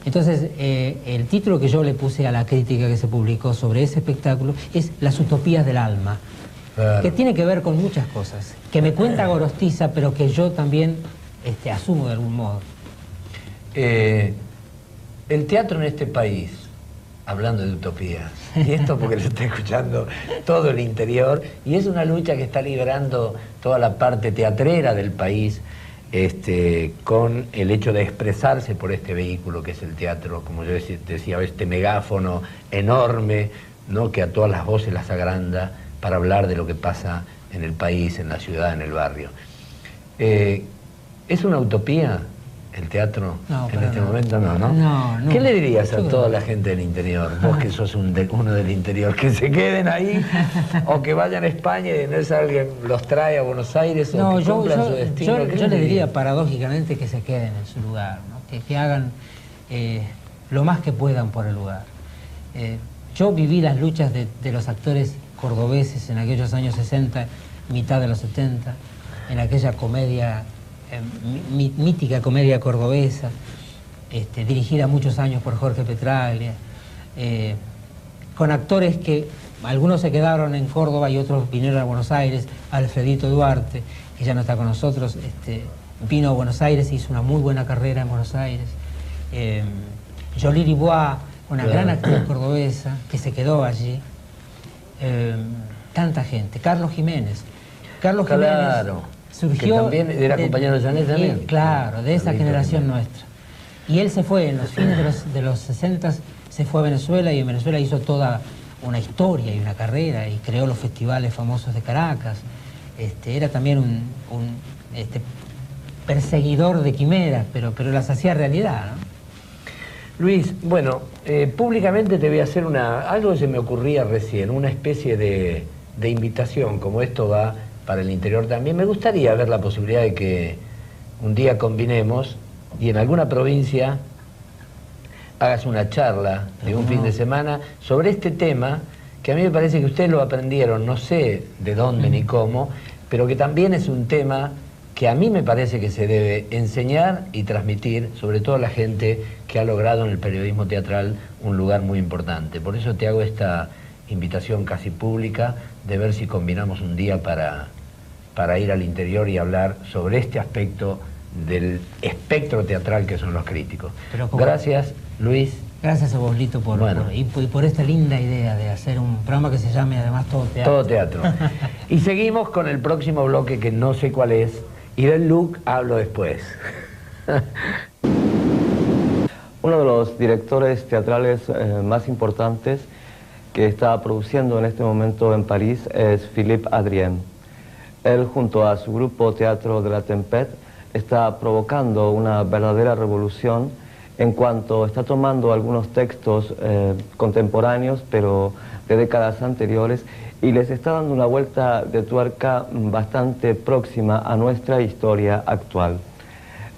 Entonces, el título que yo le puse a la crítica que se publicó sobre ese espectáculo es Las utopías del alma, claro, que tiene que ver con muchas cosas, que me cuenta Gorostiza, pero que yo también asumo de algún modo. El teatro en este país, hablando de utopías, y esto porque lo está escuchando todo el interior, y es una lucha que está librando toda la parte teatrera del país, con el hecho de expresarse por este vehículo que es el teatro, como yo decía, este megáfono enorme, ¿no?, que a todas las voces las agranda para hablar de lo que pasa en el país, en la ciudad, en el barrio. ¿Es una utopía el teatro en este momento? No. ¿Qué le dirías a toda la gente del interior? Vos que sos uno del interior, que se queden ahí o que vayan a España y no es alguien los trae a Buenos Aires o que cumplan su destino. Yo le diría paradójicamente que se queden en su lugar, ¿no? Que hagan lo más que puedan por el lugar. Yo viví las luchas de los actores cordobeses en aquellos años 60, mitad de los 70, en aquella comedia, mítica comedia cordobesa, dirigida muchos años por Jorge Petraglia, con actores que algunos se quedaron en Córdoba y otros vinieron a Buenos Aires. Alfredito Duarte, que ya no está con nosotros, vino a Buenos Aires y hizo una muy buena carrera en Buenos Aires. Jolie Ribois, una gran actriz cordobesa que se quedó allí. Tanta gente. Carlos Jiménez. Carlos Jiménez surgió... Que también era compañero de Janet también. Claro, de esa generación nuestra. Y él se fue, en los fines de los 60, se fue a Venezuela y en Venezuela hizo toda una historia y una carrera y creó los festivales famosos de Caracas. Era también un perseguidor de quimeras, pero las hacía realidad, ¿no? Luis, bueno, públicamente te voy a hacer algo que se me ocurría recién, una especie de invitación, como esto va para el interior también. Me gustaría ver la posibilidad de que un día combinemos y en alguna provincia hagas una charla de un fin de semana sobre este tema, que a mí me parece que ustedes lo aprendieron, no sé de dónde ni cómo, pero que también es un tema que a mí me parece que se debe enseñar y transmitir, sobre todo a la gente que ha logrado en el periodismo teatral un lugar muy importante. Por eso te hago esta invitación casi pública de ver si combinamos un día para ir al interior y hablar sobre este aspecto del espectro teatral que son los críticos. Gracias, Luis. Gracias a vos, Lito, por esta linda idea de hacer un programa que se llame además Todo Teatro. Todo Teatro. Y seguimos con el próximo bloque que no sé cuál es, y del look hablo después. Uno de los directores teatrales más importantes que está produciendo en este momento en París es Philippe Adrien. Él, junto a su grupo Teatro de la Tempête, está provocando una verdadera revolución en cuanto está tomando algunos textos contemporáneos, pero de décadas anteriores, y les está dando una vuelta de tuerca bastante próxima a nuestra historia actual.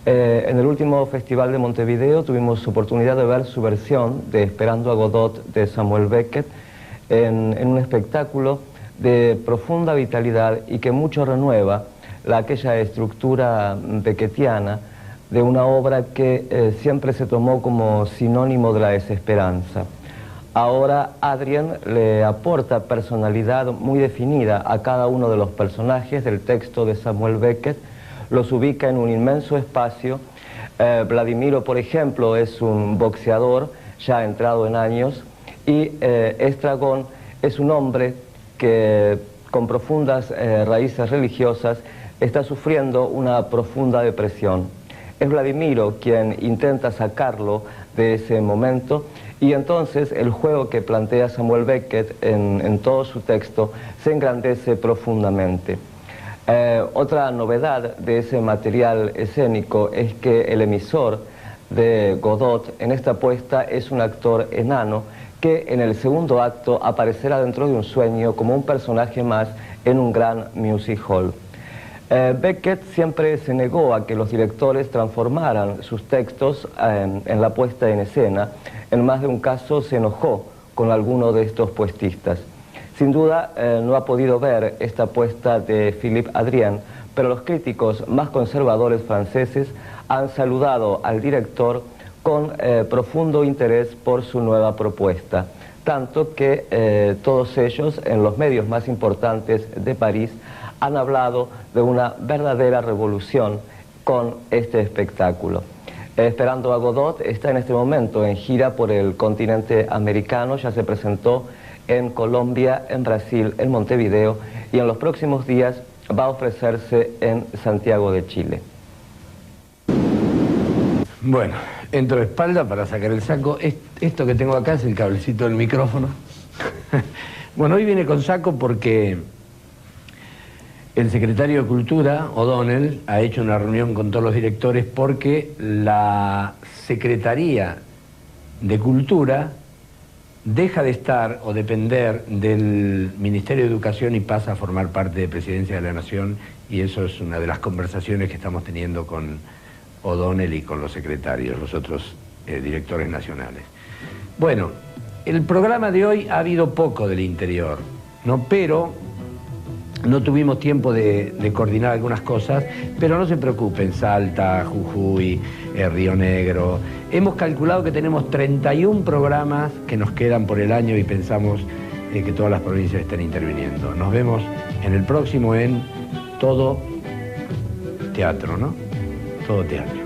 En el último Festival de Montevideo tuvimos oportunidad de ver su versión de Esperando a Godot de Samuel Beckett en un espectáculo de profunda vitalidad y que mucho renueva aquella estructura beckettiana de una obra que siempre se tomó como sinónimo de la desesperanza. Ahora Adrien le aporta personalidad muy definida a cada uno de los personajes del texto de Samuel Beckett, los ubica en un inmenso espacio. Vladimiro, por ejemplo, es un boxeador ya entrado en años y Estragón es un hombre que con profundas raíces religiosas está sufriendo una profunda depresión. Es Vladimiro quien intenta sacarlo de ese momento y entonces el juego que plantea Samuel Beckett en todo su texto se engrandece profundamente. Otra novedad de ese material escénico es que el emisor de Godot en esta puesta es un actor enano que en el segundo acto aparecerá dentro de un sueño como un personaje más en un gran music hall. Beckett siempre se negó a que los directores transformaran sus textos en la puesta en escena. En más de un caso se enojó con alguno de estos puestistas. Sin duda no ha podido ver esta puesta de Philippe Adrien, pero los críticos más conservadores franceses han saludado al director con profundo interés por su nueva propuesta, tanto que todos ellos en los medios más importantes de París han hablado de una verdadera revolución con este espectáculo. Esperando a Godot está en este momento en gira por el continente americano, ya se presentó en Colombia, en Brasil, en Montevideo y en los próximos días va a ofrecerse en Santiago de Chile. Bueno, entro de espalda para sacar el saco. Esto que tengo acá es el cablecito del micrófono. Bueno, hoy viene con saco porque el secretario de Cultura, O'Donnell, ha hecho una reunión con todos los directores porque la Secretaría de Cultura deja de estar o depender del Ministerio de Educación y pasa a formar parte de Presidencia de la Nación, y eso es una de las conversaciones que estamos teniendo con O'Donnell y con los secretarios, los otros directores nacionales. Bueno, El programa de hoy ha habido poco del interior, ¿no? Pero no tuvimos tiempo de coordinar algunas cosas, pero no se preocupen, Salta, Jujuy, Río Negro. Hemos calculado que tenemos 31 programas que nos quedan por el año y pensamos que todas las provincias estén interviniendo. Nos vemos en el próximo en Todo Teatro, ¿no? Todo Teatro.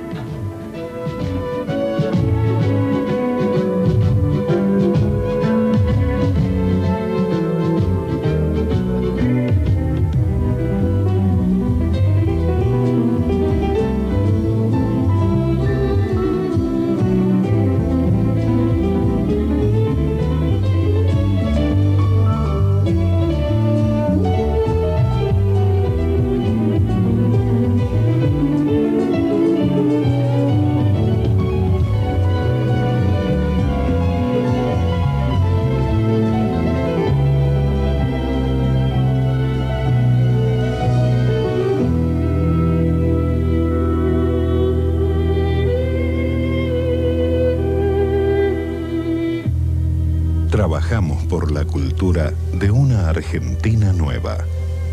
Trabajamos por la cultura de una Argentina nueva.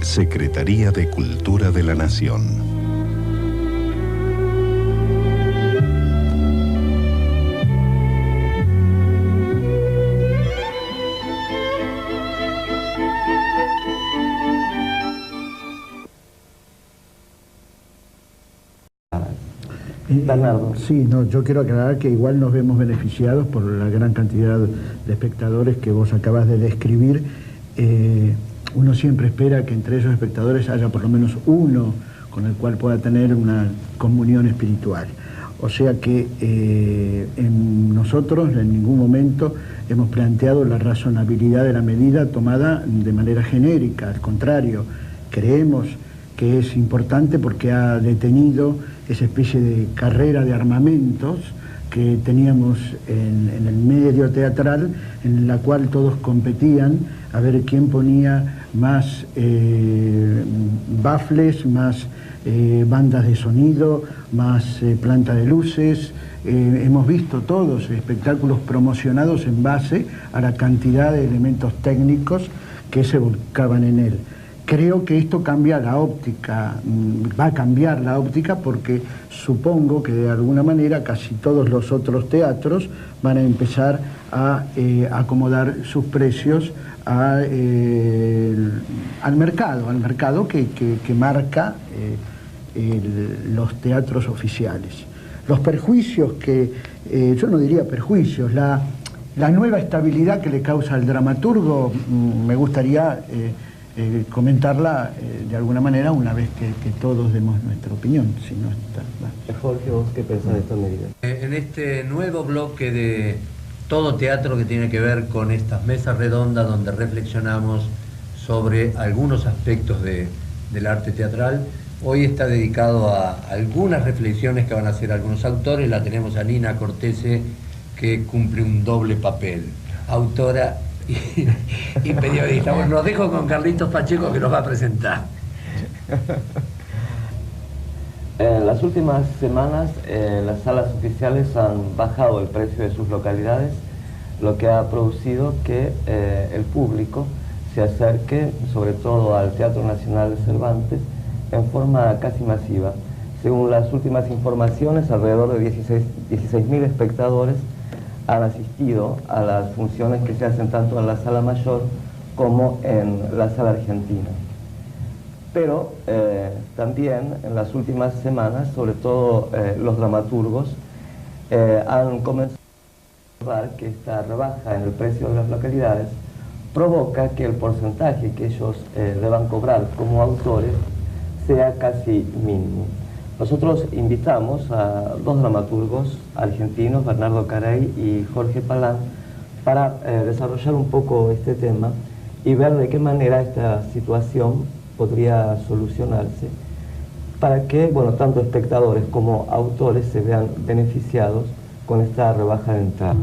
Secretaría de Cultura de la Nación. Bernardo. Sí, no, yo quiero aclarar que igual nos vemos beneficiados por la gran cantidad de espectadores que vos acabas de describir. Uno siempre espera que entre esos espectadores haya por lo menos uno con el cual pueda tener una comunión espiritual. O sea que nosotros en ningún momento hemos planteado la razonabilidad de la medida tomada de manera genérica. Al contrario, creemos que es importante porque ha detenido esa especie de carrera de armamentos que teníamos en el medio teatral, en la cual todos competían a ver quién ponía más bafles, más bandas de sonido, más planta de luces. Hemos visto todos espectáculos promocionados en base a la cantidad de elementos técnicos que se volcaban en él. Creo que esto cambia la óptica, va a cambiar la óptica porque supongo que de alguna manera casi todos los otros teatros van a empezar a acomodar sus precios al mercado que marca los teatros oficiales. Los perjuicios yo no diría perjuicios, la nueva estabilidad que le causa al dramaturgo, me gustaría comentarla de alguna manera una vez que todos demos nuestra opinión. Si no está, Jorge, ¿vos qué pensás de esta medida? En este nuevo bloque de Todo Teatro que tiene que ver con estas mesas redondas donde reflexionamos sobre algunos aspectos del arte teatral, hoy está dedicado a algunas reflexiones que van a hacer algunos autores. La tenemos a Nina Cortese, que cumple un doble papel, autora y periodista. Bueno, los dejo con Carlitos Pacheco, que nos va a presentar. En las últimas semanas las salas oficiales han bajado el precio de sus localidades, lo que ha producido que el público se acerque sobre todo al Teatro Nacional de Cervantes en forma casi masiva. Según las últimas informaciones, alrededor de 16.000 espectadores han asistido a las funciones que se hacen tanto en la Sala Mayor como en la Sala Argentina. Pero también en las últimas semanas, sobre todo los dramaturgos, han comenzado a observar que esta rebaja en el precio de las localidades provoca que el porcentaje que ellos deban cobrar como autores sea casi mínimo. Nosotros invitamos a dos dramaturgos argentinos, Bernardo Carey y Jorge Palán, para desarrollar un poco este tema y ver de qué manera esta situación podría solucionarse para que, bueno, tanto espectadores como autores se vean beneficiados con esta rebaja de entrada.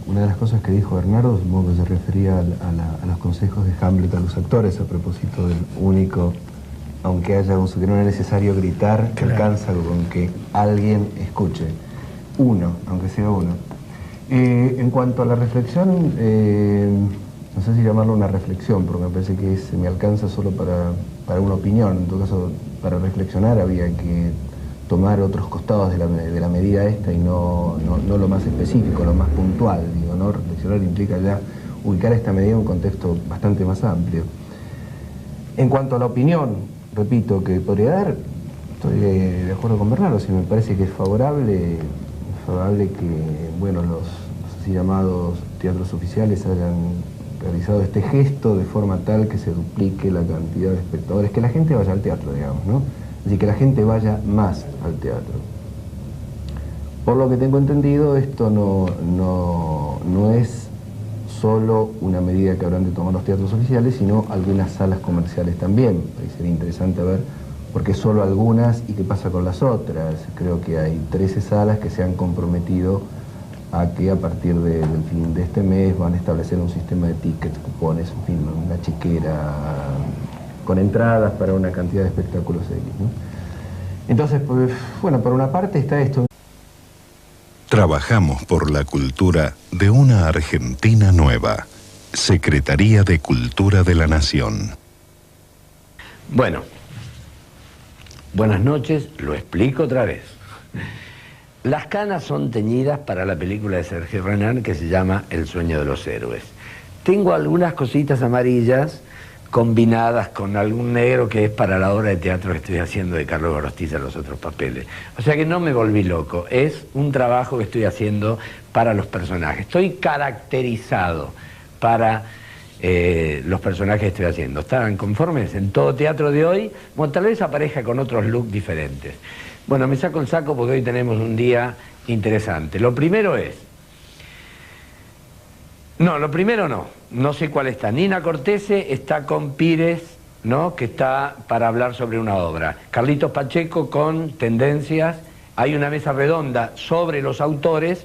una de las cosas que dijo Bernardo, supongo que se refería a los consejos de Hamlet a los actores a propósito del único, aunque haya un que no es necesario gritar, que alcanza con que alguien escuche. Uno, aunque sea uno. En cuanto a la reflexión, no sé si llamarlo una reflexión, porque me parece que se me alcanza solo para una opinión. En todo caso, para reflexionar había que tomar otros costados de la medida esta y no lo más específico, lo más puntual. Digo, ¿no? Reflexionar implica ya ubicar esta medida en un contexto bastante más amplio. En cuanto a la opinión, repito, que podría dar, estoy de acuerdo con Bernardo, si me parece que es favorable que, bueno, los así llamados teatros oficiales hayan realizado este gesto de forma tal que se duplique la cantidad de espectadores, que la gente vaya al teatro, digamos, ¿no? Así que la gente vaya más al teatro. Por lo que tengo entendido, esto no es solo una medida que habrán de tomar los teatros oficiales, sino algunas salas comerciales también. Ahí sería interesante ver por qué solo algunas y qué pasa con las otras. Creo que hay 13 salas que se han comprometido a que a partir del fin de este mes van a establecer un sistema de tickets, cupones, en fin, una chiquera con entradas para una cantidad de espectáculos X, ¿no? Entonces, pues, bueno, por una parte está esto. Trabajamos por la cultura de una Argentina nueva. Secretaría de Cultura de la Nación. Bueno, buenas noches, lo explico otra vez. Las canas son teñidas para la película de Serge Renard que se llama El sueño de los héroes. Tengo algunas cositas amarillas combinadas con algún negro que es para la obra de teatro que estoy haciendo de Carlos Gorostiza, los otros papeles. O sea que no me volví loco, es un trabajo que estoy haciendo para los personajes. Estoy caracterizado para los personajes que estoy haciendo. ¿Están conformes? En todo teatro de hoy, bueno, tal vez aparezca con otros looks diferentes. Bueno, me saco el saco porque hoy tenemos un día interesante. Lo primero es... No sé cuál está. Nina Cortese está con Pires, ¿no? Que está para hablar sobre una obra. Carlitos Pacheco con Tendencias. Hay una mesa redonda sobre los autores,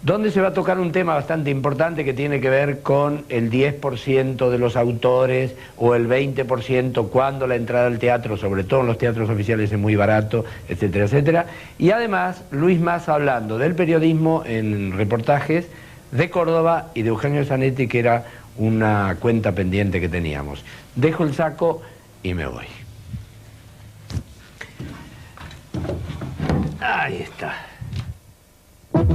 donde se va a tocar un tema bastante importante que tiene que ver con el 10% de los autores o el 20% cuando la entrada al teatro, sobre todo en los teatros oficiales, es muy barato, etcétera, etcétera. Y además, Luis Massa hablando del periodismo en reportajes de Córdoba y de Eugenio Zanetti, que era una cuenta pendiente que teníamos. Dejo el saco y me voy. Ahí está.